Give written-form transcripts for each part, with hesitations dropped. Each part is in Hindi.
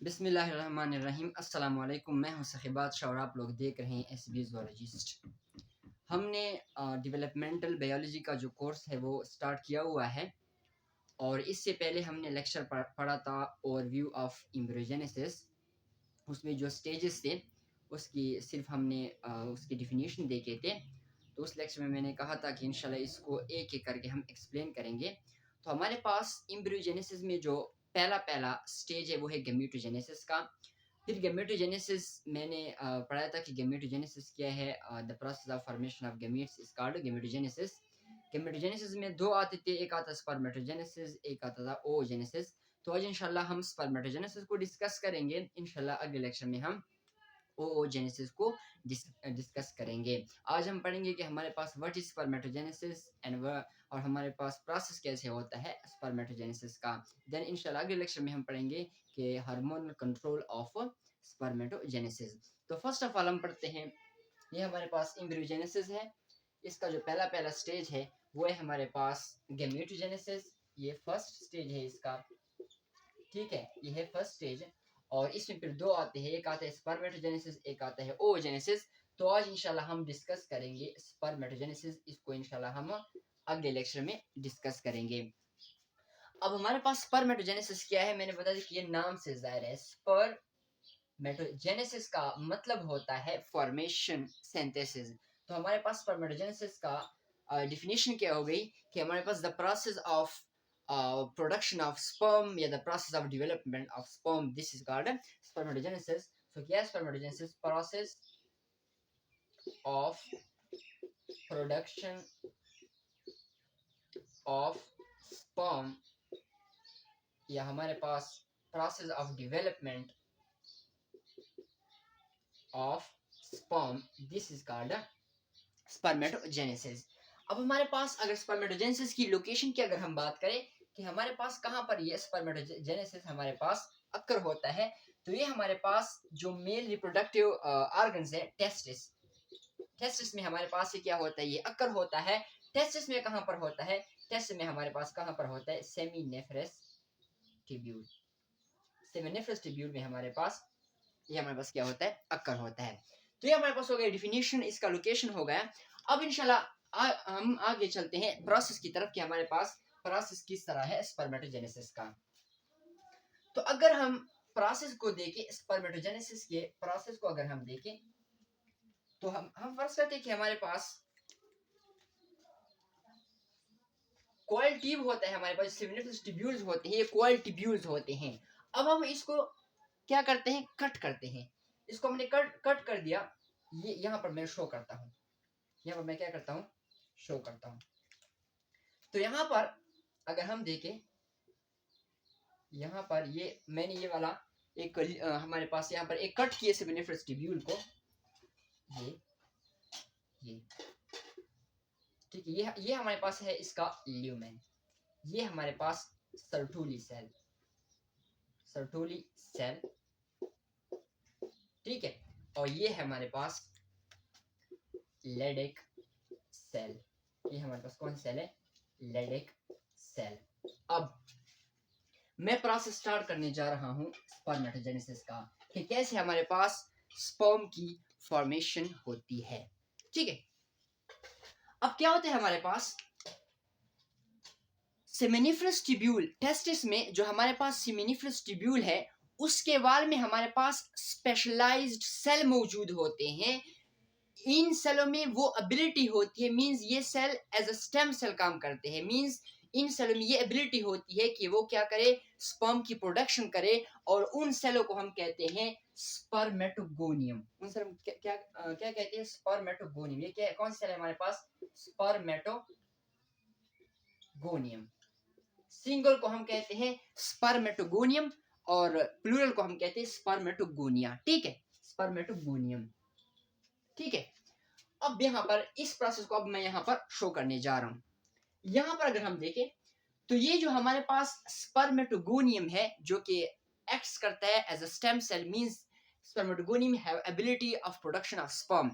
बिस्मिल्लाहिर्रहमानिर्रहीम। अस्सलाम वालेकुम। मैं हूं सखीबात शाह और आप लोग देख रहे हैं एसबी ज़ूलॉजिस्ट। हमने डेवलपमेंटल बायोलॉजी का जो कोर्स है वो स्टार्ट किया हुआ है और इससे पहले हमने लेक्चर पढ़ा था ओवरव्यू ऑफ एम्ब्रियोजेनेसिस। उसमें जो स्टेजेस थे उसकी सिर्फ हमने उसकी डिफिनीशन देखे थे। तो उस लेक्चर में मैंने कहा था कि इंशाल्लाह इसको एक एक करके हम एक्सप्लेन करेंगे। तो हमारे पास एम्ब्रियोजेनेसिस में जो पहला पहला स्टेज है वो है गैमेटोजेनेसिस का। फिर गैमेटोजेनेसिस मैंने पढ़ा था कि गैमेटोजेनेसिस क्या है। The process of formation of gametes is called gametogenesis. Gametogenesis में दो आते थे, एक आता स्पर्मेटोजेनेसिस, एक आता था ओजेनेसिस। तो आज इंशाल्लाह हम स्पर्मेटोजेनेसिस को डिस्कस करेंगे। इंशाल्लाह अगले लेक्चर में हम ओजेनेसिस को डिस्कस करेंगे। आज हम पढ़ेंगे कि हमारे पास व्हाट इज स्पर्मेटोजेनेसिस एंड और हमारे पास प्रोसेस कैसे होता है स्पर्मेटोजेनेसिस का। देन इंशाल्लाह अगले लेक्चर में हम पढ़ेंगे कि हार्मोनल कंट्रोल ऑफ स्पर्मेटोजेनेसिस। तो फर्स्ट ऑफ ऑल हम पढ़ते हैं, ये हमारे पास एम्ब्रियोजेनेसिस है। इसका जो पहला पहला स्टेज है वो है हमारे पास गैमेटोजेनेसिस। ये फर्स्ट स्टेज है इसका, ठीक है, ये है फर्स्ट स्टेज। और इसमें फिर दो आते हैं, एक आता है स्पर्मेटोजेनेसिस, एक आता है ओजेनेसिस। तो आज इंशाल्लाह हम डिस्कस करेंगे स्पर्मेटोजेनेसिस, इसको इंशाल्लाह हम अगले लेक्चर में डिस्कस करेंगे। अब हमारे पास स्पर्मेटोजेनेसिस क्या है, मैंने बता दिया कि ये नाम से जाहिर है। स्पर्मेटोजेनेसिस का मतलब होता है फॉर्मेशन सिंथेसिस। तो हमारे पास स्पर्मेटोजेनेसिस का डिफिनीशन क्या हो गई कि हमारे पास the process of production of sperm या the process of development of sperm, this is called spermatogenesis. So क्या है spermatogenesis? Process of production of sperm या हमारे पास process of development of sperm, this is called spermatogenesis. अब हमारे पास अगर स्पर्मेटोजेनेसिस की लोकेशन की अगर हम बात करें कि हमारे पास कहाँ पर ये स्पर्मेटोजेनेसिस हमारे पास अक्कर होता है, तो ये हमारे पास जो मेल रिप्रोडक्टिव ऑर्गन्स है, टेस्टिस, टेस्टिस में हमारे पास ये क्या होता है, ये अक्कर होता है। टेस्टिस में कहाँ पर होता है, टेस्टिस में हमारे पास कहाँ पर होता है, सेमिनेफ्रस ट्यूब्यूल। सेमिनेफ्रस ट्यूब्यूल में हमारे पास ये हमारे पास क्या होता है, अक्कर होता है। तो ये हमारे पास हो गया डिफिनीशन, इसका लोकेशन हो गया। अब इंशाल्लाह हम आगे चलते हैं प्रोसेस की तरफ कि हमारे पास प्रोसेस किस तरह है स्पर्मेटोजेनेसिस का। तो अगर हम प्रोसेस को देखें, स्पर्मेटोजेनेसिस के प्रोसेस को अगर हम देखें तो हम फर्स्ट करते हैं कि हमारे पास कॉइल ट्यूब होता है, हमारे पास सेमिनिफरस ट्यूब्यूल्स होते हैं, ये कॉइल ट्यूब्यूल्स होते हैं। अब हम इसको क्या करते हैं, कट करते हैं। इसको हमने कट कर दिया, ये यहाँ पर मैं शो करता हूँ, यहाँ पर मैं क्या करता हूँ, शो करता हूँ। तो यहाँ पर अगर हम देखें, यहाँ पर ये मैंने ये वाला एक हमारे पास यहाँ पर एक कट किए सेमिनिफरस ट्यूब्यूल को, ये ठीक है, ये हमारे पास है इसका ल्यूमेन, ये हमारे पास सर्टुली सेल, सर्टुली सेल, ठीक है, और ये है हमारे पास लेडिक सेल। ये हमारे पास कौन सी सेल है, लेडिक सेल। अब मैं प्रोसेस स्टार्ट करने जा रहा हूं स्पर्मेटोजेनेसिस का, कि कैसे हमारे पास स्पर्म की फॉर्मेशन होती है, ठीक है। अब क्या होता है हमारे पास सेमिनिफरस ट्यूब्यूल, टेस्टिस में जो हमारे पास सेमिनिफरस ट्यूब्यूल है उसके वाल में हमारे पास स्पेशलाइज्ड सेल मौजूद होते हैं। इन सेलों में वो एबिलिटी होती है, मींस ये cell as a stem cell काम करते हैं। मींस इन सेलों में ये एबिलिटी होती है कि वो क्या करे, स्पर्म की प्रोडक्शन करे, और उन सेलों को हम कहते हैं स्पर्मेटोगोनियम। उन सेलों क्या क्या, क्या कहते हैं, स्पर्मेटोगोनियम। ये क्या कौन सी सेल है हमारे पास, स्पर्मेटोगोनियम। सिंगल को हम कहते हैं स्पर्मेटोगोनियम और प्लूरल को हम कहते हैं स्पर्मेटोगोनिया, ठीक है, स्पर्मेटोगोनियम, ठीक है। अब यहाँ पर इस प्रोसेस को अब मैं यहाँ पर शो करने जा रहा हूँ। यहाँ पर अगर हम देखें तो ये जो हमारे पास स्पर्मेटोगोनियम है जो कि एक्ट्स करता है as a stem cell, means spermatogonium have ability of production of sperm.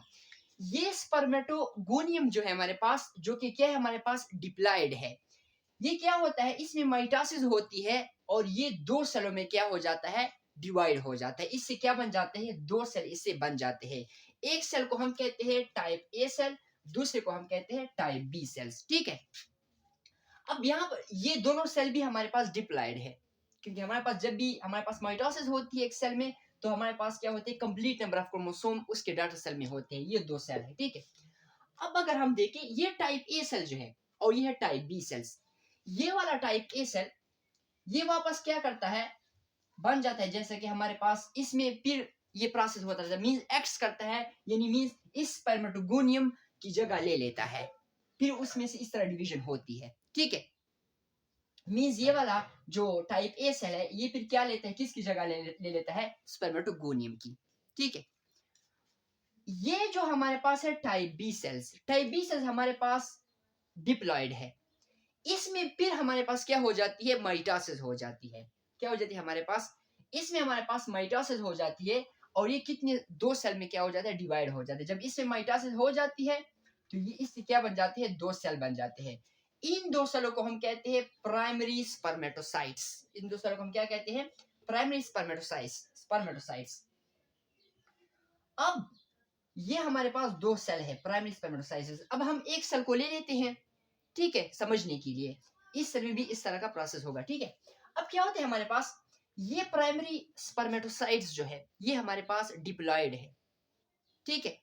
ये स्पर्मेटोगोनियम जो है हमारे पास, जो कि क्या है, हमारे पास डिप्लॉयड है। ये क्या होता है, इसमें माइटोसिस होती है और ये दो सेलों में क्या हो जाता है, डिवाइड हो जाता है। इससे क्या बन जाते हैं, दो सेल इससे बन जाते हैं। एक सेल को हम कहते हैं टाइप ए सेल, दूसरे को हम कहते हैं टाइप बी सेल्स। ठीक है, अब यहाँ पर ये दोनों सेल भी हमारे पास डिप्लॉयड है, क्योंकि हमारे पास जब भी हमारे पास माइटोसिस होती है एक सेल में, तो हमारे पास क्या होते हैं, कंप्लीट नंबर ऑफ क्रोमोसोम उसके डॉटर सेल में होते हैं। ये दो सेल है। ठीक है, अब अगर हम देखें ये टाइप ए सेल जो है और ये है टाइप बी सेल्स, ये वाला टाइप ए सेल ये वापस क्या करता है, बन जाता है, जैसे कि हमारे पास इसमें फिर ये प्रोसेस होता है, मींस एक्स करता है, यानी मींस इस स्पर्मेटोगोनियम की जगह ले लेता है, फिर उसमें से इस तरह डिवीजन होती है। ठीक है, मींस ये वाला जो टाइप ए सेल है ये फिर क्या लेता है, किसकी जगह ले लेता है, स्पर्मेटोगोनियम की। ठीक है, ये जो हमारे पास है type B cells, type B cells हमारे पास डिप्लॉयड है, इसमें फिर हमारे पास क्या हो जाती है, माइटोसिस हो जाती है। क्या हो जाती है हमारे पास, इसमें हमारे पास माइटोसिस हो जाती है, और ये कितने, दो सेल में क्या हो जाता है, डिवाइड हो जाते हैं। जब इसमें माइटोसिस हो जाती है तो ये इससे क्या बन जाती है, दो सेल बन जाते हैं। इन दो सेलों को हम कहते हैं प्राइमरी स्पर्मेटोसाइट्स। इन दो सेलों को हम क्या कहते हैं, प्राइमरी स्पर्मेटोसाइट्स। अब ये हमारे पास दो सेल है प्राइमरी स्पर्मेटोसाइट्स। अब हम एक सेल को ले लेते हैं, ठीक है, समझने के लिए इस सेल में भी इस तरह का प्रोसेस होगा। ठीक है, अब क्या होता है हमारे पास, ये प्राइमरी स्पर्मेटोसाइट्स जो है ये हमारे पास डिप्लॉयड है। ठीक है,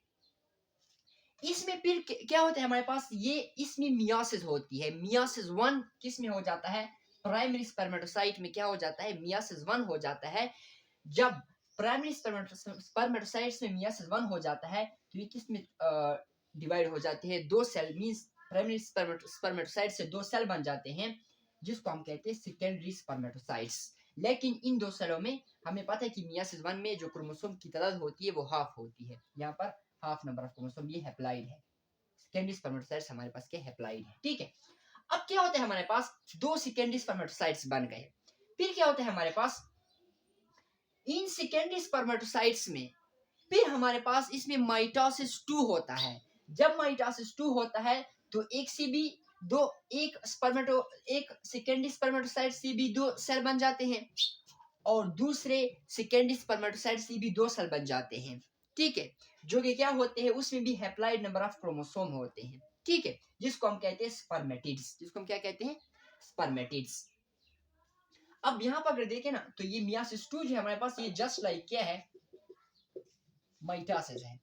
इसमें फिर क्या होता है हमारे पास, ये इसमें मियोसिस होती है। मियोसिस 1 किस में हो जाता है, प्राइमरी स्पर्मेटोसाइट में क्या हो जाता है, मियोसिस 1 हो जाता है। जब प्राइमरी स्पर्मेटोसाइट्स में मियोसिस 1 हो जाता है तो ये किस में डिवाइड हो जाती है, दो सेल, मींस प्राइमरी स्पर्मेटोसाइट से दो सेल बन जाते हैं, जिसको हम कहते हैं सेकेंडरी स्पर्मेटोसाइट्स। लेकिन इन दो सेलों में हमें पता है कि मियोसिस 1 में जो क्रोमोसोम की तादाद होती है वो हाफ होती है, यहाँ पर हाफ नंबर ऑफ क्रोमोसोम, ये हैप्लॉइड है। सेकेंडरी स्पर्मेटोसाइट्स हमारे पास क्या हैप्लॉइड है। ठीक है, अब क्या होता है हमारे पास, दो सेकेंडरी स्पर्मेटोसाइट्स बन गए, फिर क्या होता है हमारे पास, इन सेकेंडरी स्पर्मेटोसाइट्स में फिर हमारे पास इसमें माइटोसिस 2 होता है। जब माइटोसिस 2 होता है तो एक से भी दो, एक सेकेंडरी स्पर्मेटोसाइट से भी दो सेल बन जाते हैं, और दूसरे सेकेंडरी स्पर्मेटोसाइट से भी दो सेल बन जाते हैं। ठीक है, जो कि क्या होते हैं, उसमें भी हैप्लॉइड नंबर ऑफ क्रोमोसोम होते हैं। ठीक है, जिसको हम कहते हैं स्पर्मेटिड्स, जिसको हम क्या कहते हैं, स्पर्मेटिड्स। अब यहाँ पर अगर देखें ना तो ये मियोसिस 2 जो है हमारे पास, ये जस्ट लाइक क्या है, माइटोसिस है।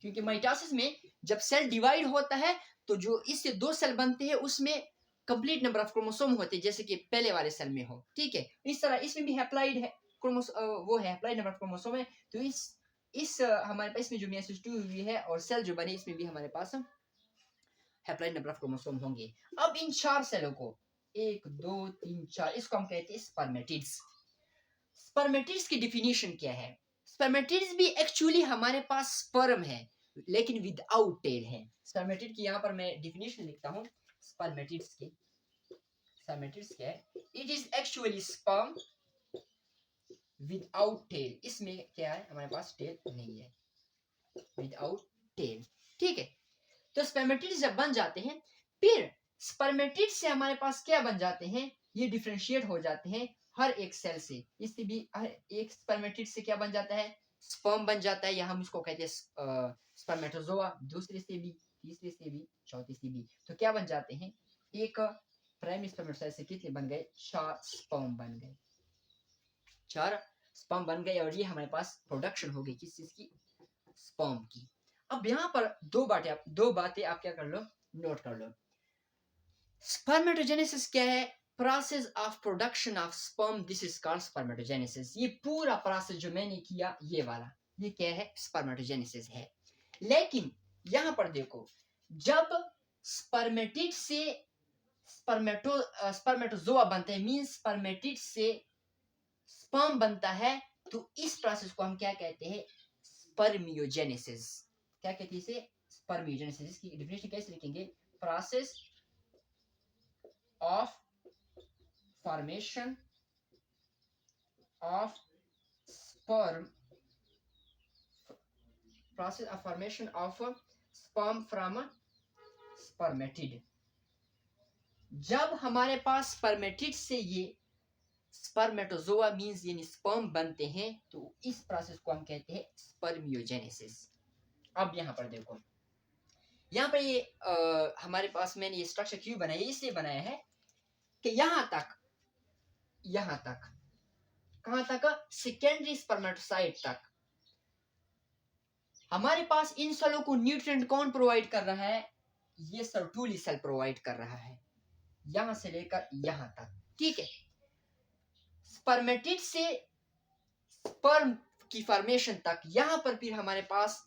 क्योंकि माइटोसिस में जब सेल डिवाइड होता है तो जो इससे दो सेल बनते हैं उसमें कंप्लीट नंबर ऑफ क्रोमोसोम होते हैं, जैसे कि पहले वाले सेल में हो। ठीक है, इस तरह इसमें भी हैप्लॉइड है वो है हैप्लॉइड नंबर ऑफ क्रोमोसोम है। तो इस हमारे पास इसमें जो मियोसिस 2 हुई है और सेल जो बने इसमें भी हमारे पास हैप्लॉइड नंबर ऑफ क्रोमोसोम होंगे। अब इन चार सेलों को 1 2 3 4 इसको हम कहते हैं स्पर्मेटिड्स। स्पर्मेटिड्स की डिफिनीशन क्या है, स्पर्मेटिड्स भी एक्चुअली हमारे पास स्पर्म है लेकिन विदाउट टेल है। स्पर्मेटिड की यहाँ पर मैं डिफिनीशन लिखता हूँ स्पर्मेटिड्स की। स्पर्मेटिड्स क्या है, it is actually sperm without tail. इसमें क्या है, हमारे पास टेल नहीं है, विदाउट टेल। ठीक है, तो स्पर्मेटिड्स जब बन जाते हैं फिर स्पर्मेटिड से हमारे पास क्या बन जाते हैं, ये डिफरेंशिएट हो जाते हैं हर एक सेल से। इससे भी हर एक स्पर्मेटिड से क्या बन जाता है, स्पर्म बन जाता है, या हम इसको कहते हैं स्पर्मेटोजोआ। दूसरे से भी, तीसरे से भी, चौथे से भी, तो क्या बन जाते हैं, एक प्राइमरी स्पर्मेटोसाइट से कितने बन गए, 4 स्पर्म बन गए, 4 स्पर्म बन गए, और ये हमारे पास प्रोडक्शन हो गई किस चीज की, स्पर्म की। अब यहाँ पर दो बातें आप क्या कर लो, नोट कर लो। स्पर्मेटोजेनेसिस क्या है, process of production of sperm, this is called spermatogenesis. ये पूरा प्रोसेस जो मैंने किया ये वाला, ये क्या है, स्पर्मेटोजेनेसिस है। लेकिन यहां पर देखो, जब स्पर्मेटिड से स्पर्मेटोजोआ बनते हैं, मींस स्पर्मेटिड से स्पर्म बनता है, तो इस प्रोसेस को हम क्या कहते हैं, स्पर्मियोजेनेसिस। क्या कहते हैं इसे, स्पर्मियोजेनेसिस। इसकी डेफिनेशन कैसे लिखेंगे, process of formation of sperm, process of formation of sperm from spermatid। जब हमारे पास स्पर्मेटिड से ये स्पर्मेटोजोआ मींस यानी स्पर्म बनते हैं, तो इस प्रोसेस को हम कहते हैं स्पर्मियोजेनेसिस। अब यहाँ पर देखो, यहाँ पर ये हमारे पास मैंने ये स्ट्रक्चर क्यों बनाया, इसलिए बनाया है कि यहाँ तक कहाँ तक, सेकेंडरी स्पर्मेटोसाइट तक हमारे पास इन सेलों को न्यूट्रिएंट कौन प्रोवाइड कर रहा है, ये सर्टुली सेल प्रोवाइड कर रहा है, यहां से लेकर यहां तक, ठीक है। स्पर्मेटिड से स्पर्म की फॉर्मेशन तक यहां पर फिर हमारे पास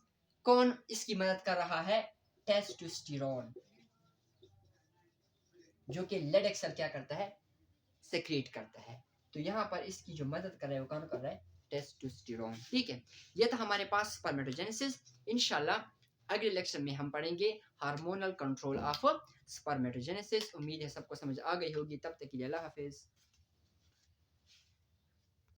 कौन इसकी मदद कर रहा है, टेस्टोस्टेरोन, जो कि लेडेक्स सेल क्या करता है, सेक्रेट करता है। तो यहाँ पर इसकी जो मदद कर रहा है वो कौन कर रहा है, टेस्टोस्टेरोन, ठीक है। ये था हमारे पास स्पर्मेटोजेनेसिस। इंशाल्लाह अगले लेक्चर में हम पढ़ेंगे हार्मोनल कंट्रोल ऑफ स्पर्मेटोजेनेसिस। उम्मीद है सबको समझ आ गई होगी। तब तक के लिए अल्लाह हाफिज।